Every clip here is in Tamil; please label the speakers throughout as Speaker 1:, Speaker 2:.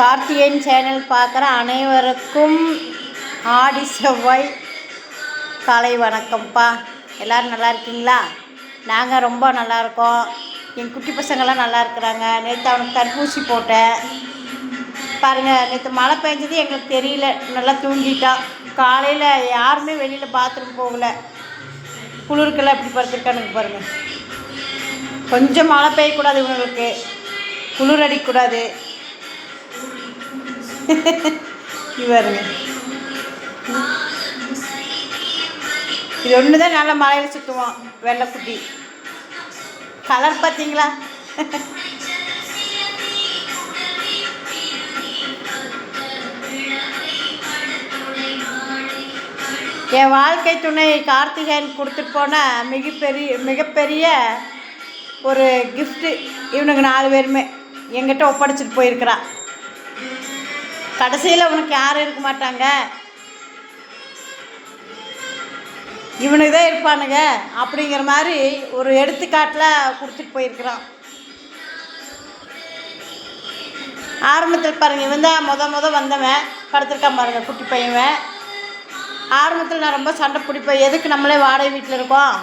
Speaker 1: கார்த்திகேயன் சேனல் பார்க்குற அனைவருக்கும் ஆடி செவ்வாய் காலை வணக்கம்ப்பா. எல்லோரும் நல்லா இருக்கீங்களா? நாங்கள் ரொம்ப நல்லாயிருக்கோம். என் குட்டி பசங்கள்லாம் நல்லா இருக்கிறாங்க. நேற்று அவனுக்கு தடுப்பூசி போட்டேன் பாருங்கள். நேற்று மழை பெஞ்சது எங்களுக்கு தெரியல, நல்லா தூங்கிட்டான். காலையில் யாருமே வெளியில் பாத்ரூம் போகலை. குளிருக்கெல்லாம் எப்படி படுத்துருக்கானுங்க பாருங்கள். கொஞ்சம் மழை பெய்யக்கூடாது, இவங்களுக்கு குளிர் அடிக்கக்கூடாது. இவருங்க இது ஒன்று தான் நல்லா மழையில் சுற்றுவான். வெள்ளைக்குட்டி கலர் பார்த்தீங்களா? என் வாழ்க்கை துணை கார்த்திகேயன் கொடுத்துட்டு போன மிகப்பெரிய ஒரு கிஃப்ட்டு. இவனுக்கு 4 பேருமே என்கிட்ட ஒப்படைச்சிட்டு போயிருக்கிறான். கடைசியில் அவனுக்கு யாரும் இருக்க மாட்டாங்க, இவனுக்கு தான் இருப்பானுங்க அப்படிங்கிற மாதிரி ஒரு எடுத்துக்காட்டில் கொடுத்துட்டு போயிருக்கிறான். ஆரம்பத்தில் பாருங்கள், இவன் தான் முத வந்தவன். படுத்திருக்கான் பாருங்கள், குட்டி பையன். ஆரம்பத்தில் நான் ரொம்ப சண்டை பிடிப்பேன். எதுக்கு நம்மளே வாடகை வீட்டில் இருக்கோம்,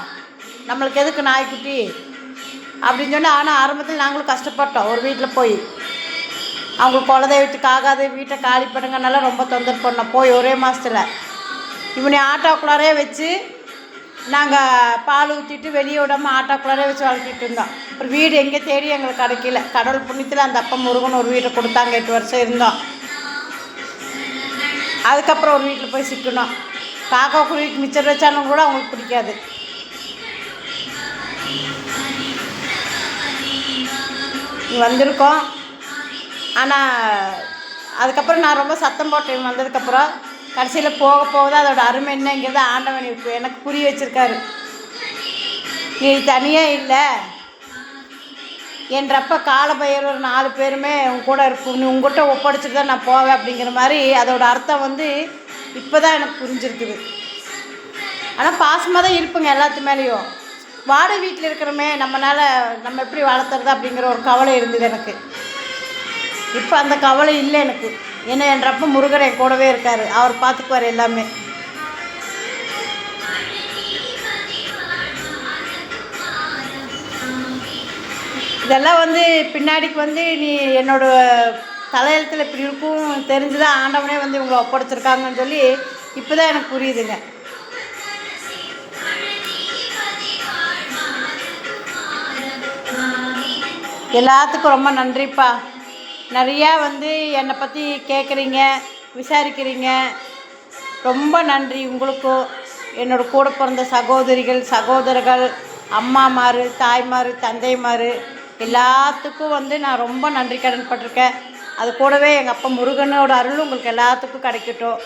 Speaker 1: நம்மளுக்கு எதுக்கு நாய்க்குட்டி அப்படின்னு சொன்னால். ஆனால் ஆரம்பத்தில் நாங்களும் கஷ்டப்பட்டோம். ஒரு வீட்டில் போய் அவங்களுக்கு குலதெய்வத்துக்கு ஆகாது, வீட்டை காலி பண்ணுங்கனால ரொம்ப தொந்தரவு பண்ணோம். போய் ஒரே மாதத்தில் இவனை ஆட்டோக்குள்ளாரே வச்சு நாங்கள் பால் ஊற்றிட்டு வெளியே விடாமல் ஆட்டோக்குள்ளாரே வச்சு வளர்த்திட்டு இருந்தோம். அப்புறம் வீடு எங்கே தேடி எங்களுக்கு கிடைக்கல. கடவுள் புண்ணியத்தில் அந்த அப்பா முருகன் ஒரு வீட்டை கொடுத்தாங்க. 8 வருஷம் இருந்தோம். அதுக்கப்புறம் ஒரு வீட்டில் போய் சிக்கணும். காக்கா குருவிக்கு மிச்சர் வச்சாலும் கூட அவங்களுக்கு பிடிக்காது. வந்திருக்கோம். ஆனால் அதுக்கப்புறம் நான் ரொம்ப சத்தம் போட்டேன். வந்ததுக்கப்புறம் கடைசியில் போக தான் அதோட அருமை என்னங்கிறத ஆண்டவன் இப்போ எனக்கு புரிய வச்சுருக்காரு. நீ தனியாக இல்லை என்றப்ப காலபைரவர் ஒரு 4 பேருமே உங்க கூட இருக்கும். நீ உங்கள்கிட்ட ஒப்படைச்சிட்டு தான் நான் போவேன் அப்படிங்கிற மாதிரி அதோட அர்த்தம் இப்போ தான் எனக்கு புரிஞ்சிருக்குது. ஆனால் பாசமாக தான் இருப்புங்க எல்லாத்து மேலேயும். வாடகை வீட்டில் இருக்கிறோமே, நம்ம எப்படி வளர்த்துறது அப்படிங்கிற ஒரு கவலை இருந்தது எனக்கு. இப்போ அந்த கவலை இல்லை எனக்கு. ஏன்னா என்றப்ப முருகர் என் கூடவே இருக்கார். அவர் பார்த்துக்குவார் எல்லாமே. இதெல்லாம் பின்னாடிக்கு நீ என்னோட தலையெழுத்தில் இப்படி இருக்கும் தெரிஞ்சுதான் ஆண்டவனே இவங்களை ஒப்படைச்சிருக்காங்கன்னு சொல்லி இப்போ தான் எனக்கு புரியுதுங்க. எல்லாத்துக்கும் ரொம்ப நன்றிப்பா. நிறையா என்னை பற்றி கேட்குறீங்க, விசாரிக்கிறீங்க. ரொம்ப நன்றி உங்களுக்கும். என்னோடய கூட பிறந்த சகோதரிகள், சகோதரர்கள், அம்மாமார், தாய்மார், தந்தைமார் எல்லாத்துக்கும் நான் ரொம்ப நன்றி கடன் பட்டிருக்கேன். அது கூடவே எங்கள் அப்பா முருகனோட அருள் உங்களுக்கு எல்லாத்துக்கும் கிடைக்கட்டும்.